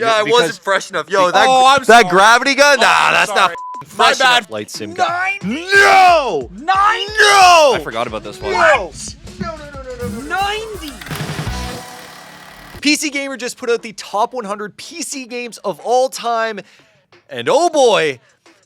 Yeah, I wasn't fresh enough. Yo, I'm that sorry. gravity gun? Nah, I'm that's sorry. not fresh My bad. enough. Light sim gun. 90? No! 90? No! I forgot about this one. No! 90? PC Gamer just put out the top 100 PC games of all time, and oh boy,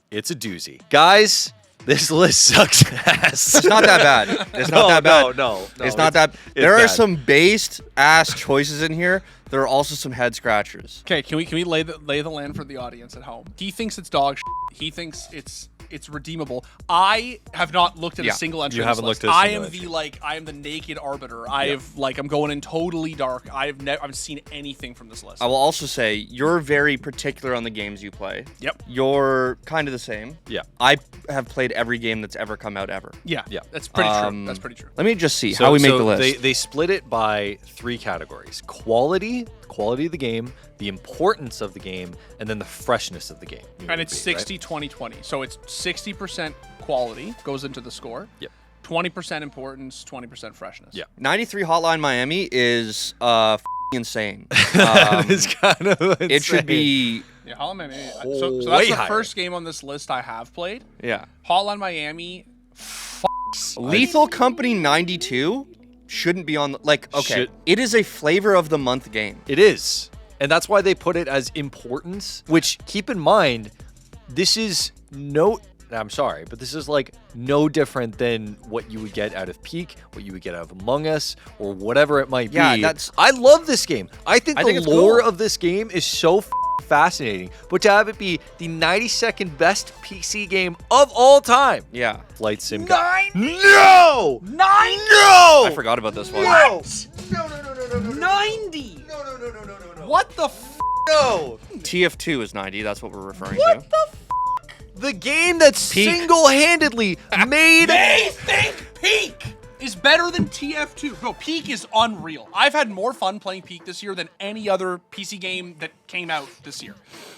it's a doozy. Guys, this list sucks ass. It's not that bad. It's not that bad. No. It's not that. There are bad. some based ass choices in here. There are also some head scratchers. Okay, can we lay the land for the audience at home? He thinks it's dog shit. He thinks it's redeemable. I have not looked at a single entry. You haven't looked at a I single am I am the naked arbiter. I'm going in totally dark. I've seen anything from this list. I will also say you're very particular on the games you play. Yep. You're kind of the same. Yeah. I have played every game that's ever come out ever. Yeah. That's pretty true. That's pretty true. Let me just see how we make the list. They split it by 3 categories: quality of the game, the importance of the game, and then the freshness of the game. And it's 60, 20, 20. So it's 60% quality goes into the score. Yep. 20% importance, 20% freshness. Yeah. 93 Hotline Miami is insane. It's kind of insane. It should be. Yeah, Hotline Miami. So that's Way the higher. first game on this list I have played. Yeah. Hotline Miami. Lethal Company 92 shouldn't be on. Should- it is a flavor of the month game. It is. And that's why they put it as importance, which, keep in mind, this is I'm sorry, but this is like no different than what you would get out of Peak, what you would get out of Among Us, or whatever it might Yeah, be. that's- I love this game. I think the it's lore cool. of this game is so fascinating. But to have it be the 92nd best PC game of all time. Yeah. Flight Sim. 9? No! 9? No! I forgot about this one. No! 90? No. What the f? No! TF2 is 90. That's what we're referring to. What the f? The game that Peak. single-handedly made... They think Peak is better than TF2. Bro, Peak is unreal. I've had more fun playing Peak this year than any other PC game that came out this year.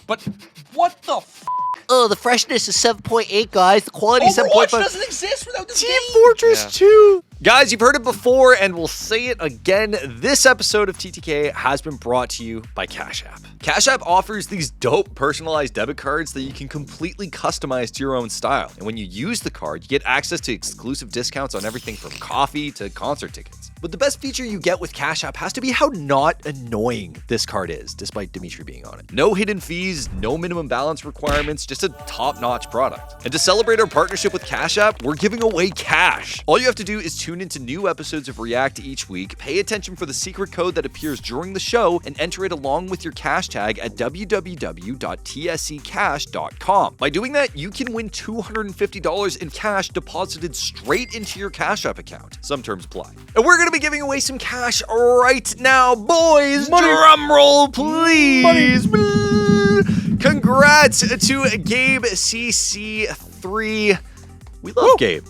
But what the f? Oh, the freshness is 7.8, guys. The quality is Overwatch 7.5. doesn't exist without this Team game. Fortress Yeah. 2. Guys, you've heard it before, and we'll say it again. This episode of TTK has been brought to you by Cash App. Cash App offers these dope personalized debit cards that you can completely customize to your own style. And when you use the card, you get access to exclusive discounts on everything from coffee to concert tickets. But the best feature you get with Cash App has to be how not annoying this card is, despite Dimitri being on it. No hidden fees, no minimum balance requirements, just a top-notch product. And to celebrate our partnership with Cash App, we're giving away cash. All you have to do is tune into new episodes of React each week, pay attention for the secret code that appears during the show, and enter it along with your cash tag at www.tsccash.com. By doing that, you can win $250 in cash deposited straight into your Cash App account. Some terms apply. And we're going to be giving away some cash right now, boys. Drum roll, please. Congrats to Gabe CC3. We love Gabe.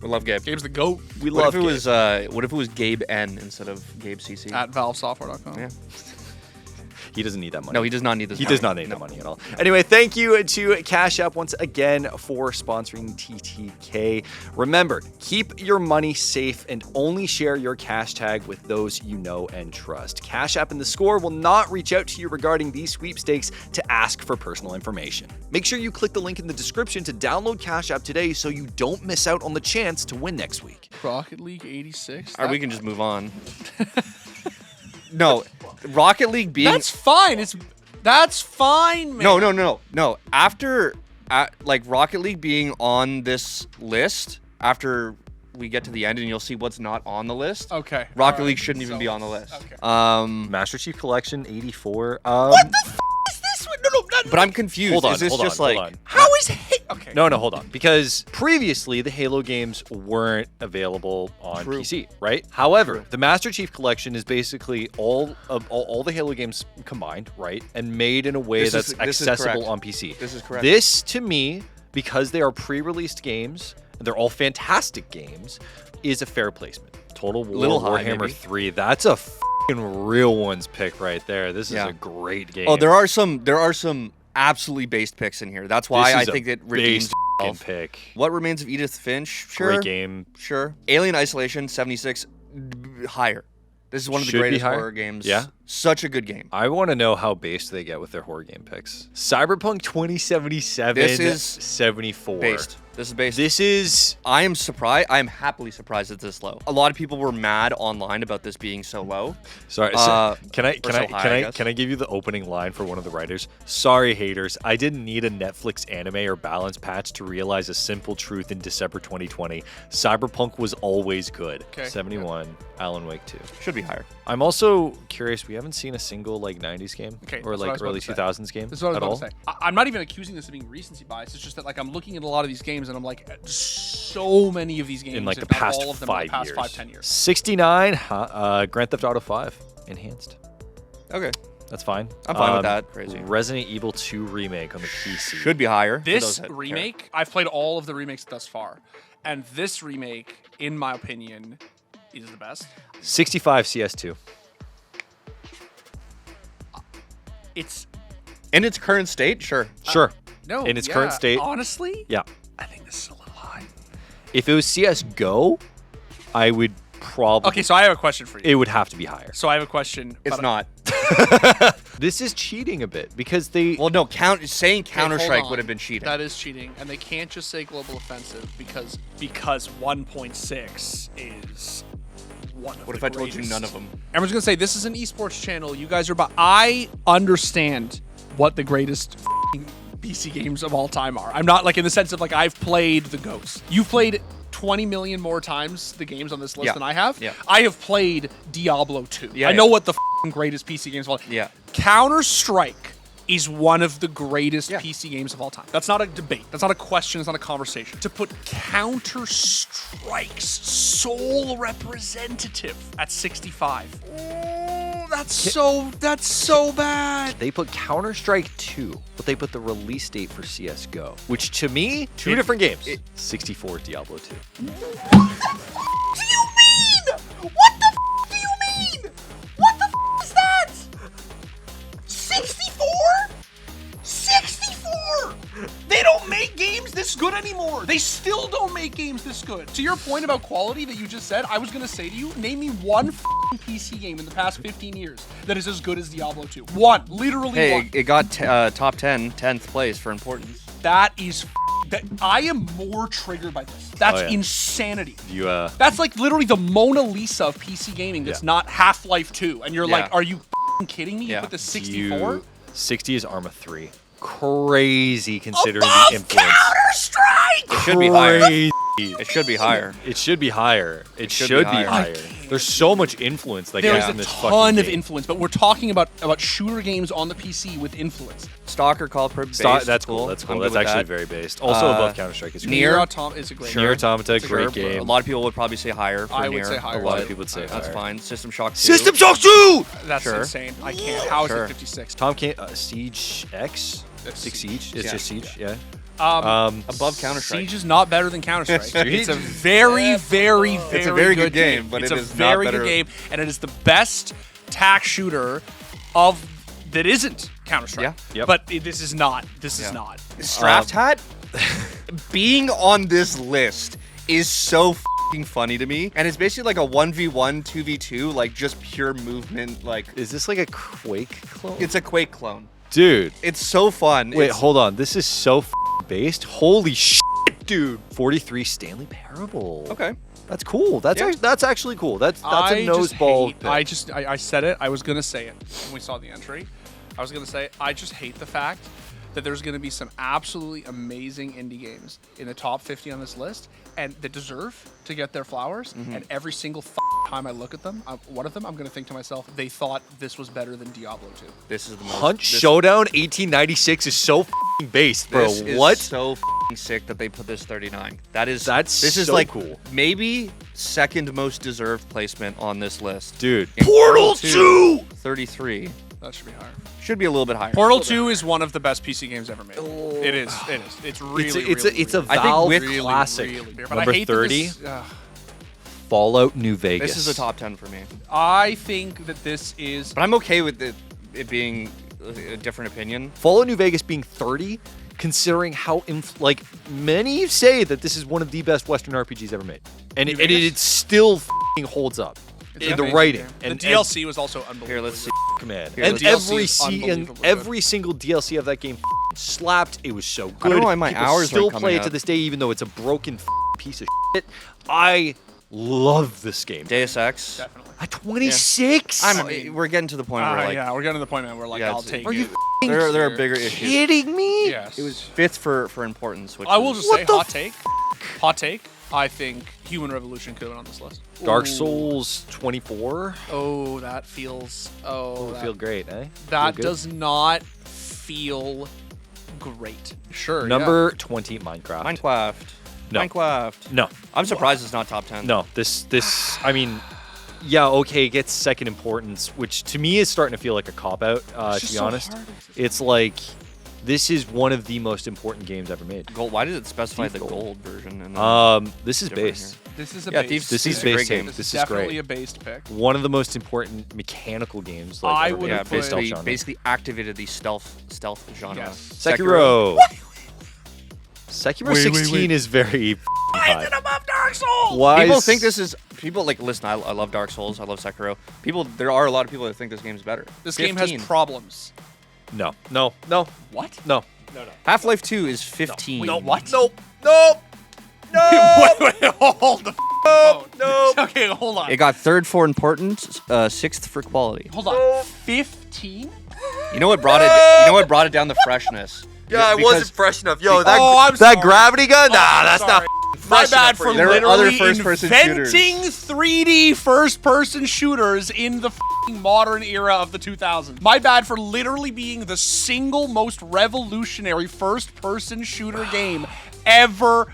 We love Gabe. Gabe's the GOAT. We What love if it Gabe. was what if it was Gabe N instead of Gabe CC? At valvesoftware.com. Yeah. He doesn't need that money. No, he does not need this. He does not need the money at all. Anyway, thank you to Cash App once again for sponsoring TTK. Remember, keep your money safe and only share your cash tag with those you know and trust. Cash App and theScore will not reach out to you regarding these sweepstakes to ask for personal information. Make sure you click the link in the description to download Cash App today so you don't miss out on the chance to win next week. Rocket League 86. Or we can just move on. No, Rocket League being That's fine. That's fine, man. No. After Rocket League being on this list, after we get to the end and you'll see what's not on the list. Okay. Rocket all League right, shouldn't even be on the list. Okay. Master Chief Collection 84. What the f is this one? No. But I'm confused. Hold on, Is this hold just on, like hold on. How is it? Okay. No, hold on. Because previously, the Halo games weren't available on True. PC, right? However, the Master Chief Collection is basically all the Halo games combined, right? And made in a way This that's is correct. accessible on PC. This is correct. This, to me, because they are pre-released games, and they're all fantastic games, is a fair placement. Total War, Little high, Warhammer maybe. 3, that's a f***ing real ones pick right there. This is Yeah. a great game. Oh, there are some absolutely based picks in here. That's why This I is a think it redeems based f***ing itself. pick. What Remains of Edith Finch? Sure. Great game. Sure. Alien Isolation 76 higher. This is one of the Should be greatest higher? horror games Yeah. Such a good game. I want to know how based they get with their horror game picks. Cyberpunk 2077. This is 74. Based. This is based. This is. I am surprised. I am happily surprised it's this low. A lot of people were mad online about this being so low. Sorry. Can I give you the opening line for one of the writers? Sorry, haters. I didn't need a Netflix anime or balance patch to realize a simple truth in December 2020. Cyberpunk was always good. Okay. 71. Alan Wake 2. Should be higher. I'm also curious. We haven't seen a single like 90s game Okay, or that's what I like was about early to say. 2000s game This is what I was at about all. to say. I'm not even accusing this of being recency bias. It's just that like I'm looking at a lot of these games and I'm like, so many of these games In like the if not past all of them 5 in the past years. 5-10 years. 69. Grand Theft Auto 5 enhanced. Okay. That's fine. I'm fine with that. Crazy. Resident Evil 2 remake on the PC. Should be higher. for This those that care. remake, I've played all of the remakes thus far, and this remake, in my opinion, is the best. 65 CS2. It's In its current state, sure. Sure. no In its current state. Honestly, Yeah. I think this is a little high. If it was CS:GO, I would probably. Okay, so I have a question for you. It would have to be higher. So I have a question. It's but- not. This is cheating a bit because they. Well, no. Saying Okay, hold Counter-Strike on. would have been cheating. That is cheating, and they can't just say global offensive because 1.6 is one of What the if I told you greatest. none of them? Everyone's gonna say this is an esports channel. You guys are about. I understand what the greatest PC games of all time are. I'm not like in the sense of like I've played the GOATs. You've played 20 million more times the games on this list Yeah. than I have. Yeah. I have played Diablo 2. Yeah, I know yeah. what the greatest PC games of all time. Yeah. Counter-Strike is one of the greatest Yeah. PC games of all time. That's not a debate. That's not a question. It's not a conversation. To put Counter-Strike's sole representative at 65. Oh, that's so bad. They put Counter-Strike 2, but they put the release date for CS:GO, which to me, two different games. 64 Diablo 2. What do you mean? What the do you mean? What the is that? 64? 64! They don't make games this good anymore. They still don't make games this good. To your point about quality that you just said, I was gonna say to you, name me one PC game in the past 15 years that is as good as Diablo 2. One, literally Hey, one. it got top 10, 10th place for importance. That is that I am more triggered by this. That's yeah. insanity. You That's like literally the Mona Lisa of PC gaming that's Yeah. not Half-Life 2. And you're Yeah. like, are you kidding me? You Yeah. put the 64? 60 is Arma 3. Crazy considering Above the influence. Counter-Strike! It should be higher. Crazy. It should be higher. It should be higher. It should should be be higher. higher. There's so much influence that There gets is in a this fucking ton of game. influence, but we're talking about shooter games on the PC with influence. Stalker Call per base. That's cool. That's I'm cool. good That's with actually that. very based. Also above Counter-Strike is Nier great. Automata is a great Nier game. Automata, Sure, great but game. A lot of people would probably say higher for I would Nier. say higher. A lot of but people would say That's higher. fine. System Shock 2. System Shock 2! That's Sure. insane. I can't. How is Sure. it 56? Tom can't. Siege X? That's Six Siege. Siege? It's Yeah. just Siege, yeah. Above Counter-Strike. Siege is not better than Counter-Strike. It's a very, very, very It's a very good game, but it's it a is not very better- good game, and it is the best tac shooter of that isn't Counter-Strike. Yeah. Yep. But this is not. This Yeah. is not. Straft Hat being on this list is so fucking funny to me, and it's basically like a 1v1, 2v2, like just pure movement. Like Is this like a Quake clone? it's a Quake clone. Dude. It's so fun. Wait, It's- hold on. This is so based. Holy shit, dude. 43 Stanley Parable. Okay. That's cool. That's Yeah. that's actually cool. That's I a just noseball. hate- I said it. I was gonna say it when we saw the entry. I was gonna say I just hate the fact that there's gonna be some absolutely amazing indie games in the top 50 on this list, and that deserve to get their flowers. And every single time I look at them, one of them, I'm gonna think to myself, they thought this was better than Diablo 2. This is the most. Hunt this, Showdown 1896 is so based, bro. This is What? so sick that they put this 39. This is so like cool. maybe second most deserved placement on this list. Dude. And Portal 2! 33 That should be higher. should be a little bit higher. Portal 2 is one of the best PC games ever made. It is. It is. It's really. It's really, a really, I think Valve with- really, classic. really big. But Number I hate that 30, this- Fallout New Vegas. This is a top 10 for me, I think that this is. but I'm okay with it being a different opinion. Fallout New Vegas being 30, considering how like many say that this is one of the best Western RPGs ever made, and it Vegas? still holds up. It's an the amazing writing. game. And the DLC was also unbelievable. Here, let's see. man. Here, And let's- DLC is unbelievably every single DLC of that game slapped. It was so good. I don't know why my People hours still aren't play coming it to up. this day, even though it's a broken piece of shit. I love this game. Deus Ex. Definitely. At 26? We're getting to the point where like yeah, we're getting to the point, man, where like Yeah, I'll it's- take Are you it. there are bigger issues. kidding me? Yes. It was fifth for importance. Which I will is- just What say, the hot take. Hot take. I think Human Revolution could have been on this list. Dark Ooh. Souls 24? Oh, that feels. Oh, Feel great, eh? that Feel good? does not feel great. Sure. Number 20, Minecraft. Minecraft. No. Minecraft. No, I'm surprised it's not top 10. no. I mean, yeah, okay, it gets second importance, which to me is starting to feel like a cop-out, to be honest. It's like, this is one of the most important games ever made. Gold. Why did it specify the Thief gold version? And This is different base. This is a Yeah, base. Thieves- This Thieves is is a great base game. game. This is definitely great. a based pick. One of the most important mechanical games. Like, I ever would made yeah, have for stealth basically, genre. basically activated the stealth genre. Yes. Sekiro. Sekiro 16 is very high. above Dark Souls? Why People is- think this is like listen. I love Dark Souls. I love Sekiro. There are a lot of people that think this game's better. This game has 15. problems. No. What? No. Half-Life 2 is 15. No. What? Nope. wait, hold the phone. no. Okay, hold on. It got third for importance, sixth for quality. Hold on. 15? You know what brought it? You know what brought it down? The freshness. Yeah, it Because wasn't fresh enough. Yo, that Oh, I'm that sorry. gravity gun? Nah, I'm that's sorry. not My fresh bad enough for you. There are other literally first-person inventing 3D first-person shooters in the modern era of the 2000s. My bad for literally being the single most revolutionary first-person shooter game ever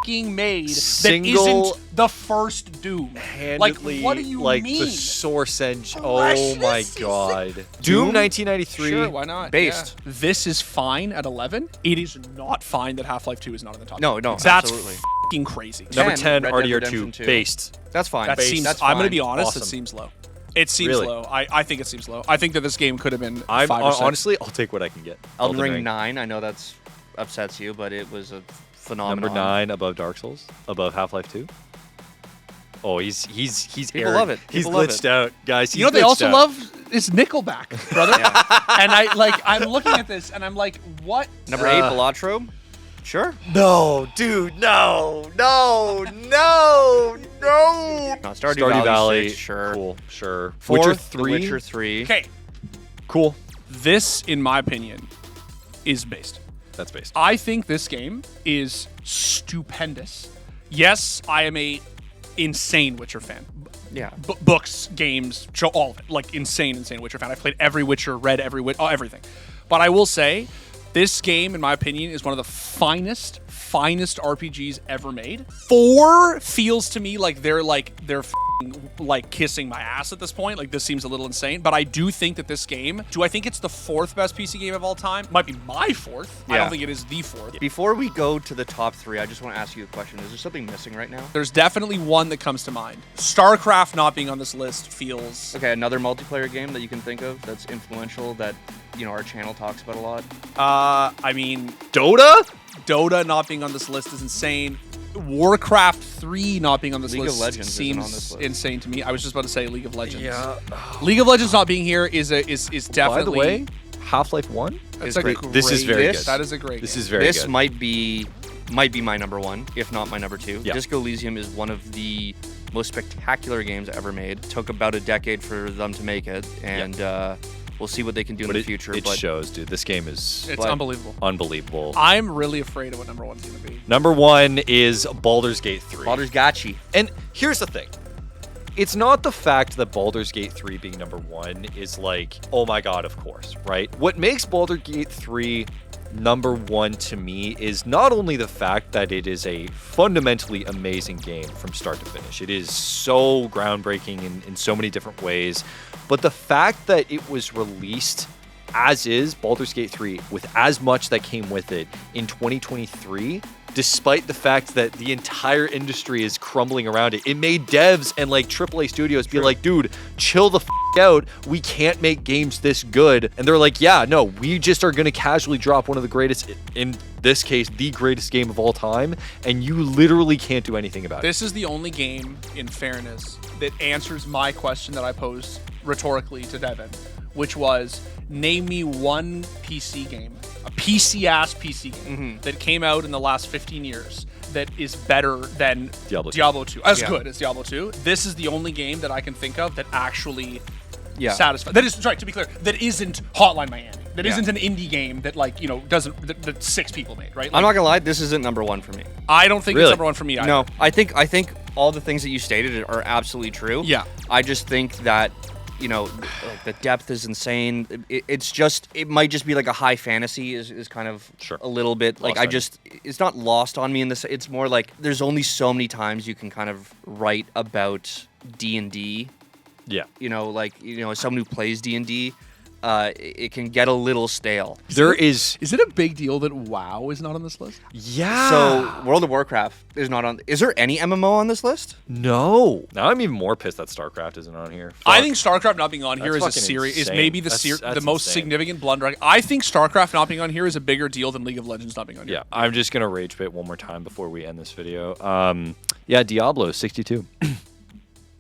made Single- that isn't the first Doom. Like, Handedly, what do you like mean? the source engine. Oh Freshness my is god. Doom? Doom 1993. Sure, why not? Based. Yeah. This is fine at 11. It is not fine that Half-Life 2 is not in the top. No, 10. no, That's absolutely. fucking crazy. Number 10, 10, Red Dead RDR2 Redemption 2. based. That's fine. That seems. That's I'm gonna fine. be honest. Awesome. It seems low. It seems Really? low. I think it seems low. I think that this game could have been I'm 5 or 6. honestly, I'll take what I can get. Elden Ring 9. I know that's upsets you, but it was a phenomenon. Number 9 above Dark Souls, above Half-Life 2. Oh, he's People aired. love it. He's People love glitched it. out, guys. You know what they also love is Nickelback, brother. Yeah. And I'm looking at this and I'm like, what? Number 8, Balatro. Sure. No, dude, no. No, Stardew Valley. 6, sure. Cool, sure. Fourth, Witcher The 3. Witcher 3. Okay, Cool. this, in my opinion, is based. That's based. I think this game is stupendous. Yes, I am a insane Witcher fan. Yeah. Books, games, show, all of it. Like, insane Witcher fan. I've played every Witcher, read every everything. But I will say, this game, in my opinion, is one of the finest RPGs ever made. 4 feels to me like they're like kissing my ass at this point. Like, this seems a little insane. But I do think that this game, do I think it's the 4th best PC game of all time? Might be my 4th. I Yeah. don't think it is the 4th. Before we go to the top 3, I just want to ask you a question. Is there something missing right now? There's definitely one that comes to mind. StarCraft not being on this list feels... Okay, another multiplayer game that you can think of that's influential that, our channel talks about a lot. I mean, Dota? Dota not being on this list is insane. Warcraft 3 not being on this League of list Legends isn't seems on this list. insane to me. I was just about to say League of Legends. Yeah. League of Legends not being here is definitely. By the way, Half-Life 1? that's is a great. great. This is very good. That is a great. This game. is very This good. might be my number 1, if not my number 2. Yeah. Disco Elysium is one of the most spectacular games ever made. Took about a decade for them to make it, and we'll see what they can do in the future. It but shows, dude. This game is It's but- unbelievable. unbelievable. I'm really afraid of what number 1's gonna be. Number 1 is Baldur's Gate 3. Baldur's Gotchi. And here's the thing. It's not the fact that Baldur's Gate 3 being number 1 is like, oh my god, of course, right? What makes Baldur's Gate 3 number 1 to me is not only the fact that it is a fundamentally amazing game from start to finish. It is so groundbreaking in so many different ways, but the fact that it was released as is, Baldur's Gate 3, with as much that came with it in 2023, despite the fact that the entire industry is crumbling around it, it made devs and like AAA studios be like, dude, chill the out. We can't make games this good. And they're like, yeah, no, we just are going to casually drop one of the greatest in this case, the greatest game of all time, and you literally can't do anything about it. This is the only game, in fairness, that answers my question that I posed rhetorically to Devin, which was, name me one PC game, a PC-ass PC game that came out in the last 15 years that is better than Diablo 2. As good as Diablo 2. This is the only game that I can think of that actually Yeah. satisfies. That is, sorry, to be clear, that isn't Hotline Miami. That isn't an indie game that, like, you know, doesn't, that 6 people made, right? Like, I'm not gonna lie, this isn't number 1 for me. I don't think Really? it's number 1 for me either. No, I think all the things that you stated are absolutely true. Yeah. I just think that, you know, like the depth is insane. It might just be like a high fantasy is kind of a little bit like it's not lost on me in this. It's more like there's only so many times you can kind of write about D&D. Yeah. You know, like, you know, as someone who plays D&D, it can get a little stale. Is it a big deal that WoW is not on this list? Yeah. So World of Warcraft is not on. Is there any MMO on this list? No. Now I'm even more pissed that StarCraft isn't on here. I Fuck. think StarCraft not being on here That's is a fucking is insane. maybe the That's most insane. significant blunder. I think StarCraft not being on here is a bigger deal than League of Legends not being on here. Yeah, I'm just gonna rage bait one more time before we end this video. Yeah, Diablo 62.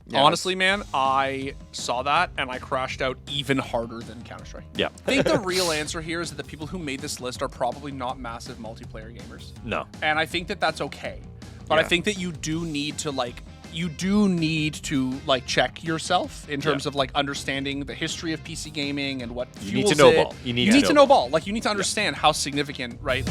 Yeah, Honestly, man, I saw that and I crashed out even harder than Counter-Strike. Yeah. I think the real answer here is that the people who made this list are probably not massive multiplayer gamers. No. And I think that that's okay. But I think that you do need to check yourself in terms of like understanding the history of PC gaming and what You need fuels to know it. ball. You need to know ball. Like, you need to understand how significant, right?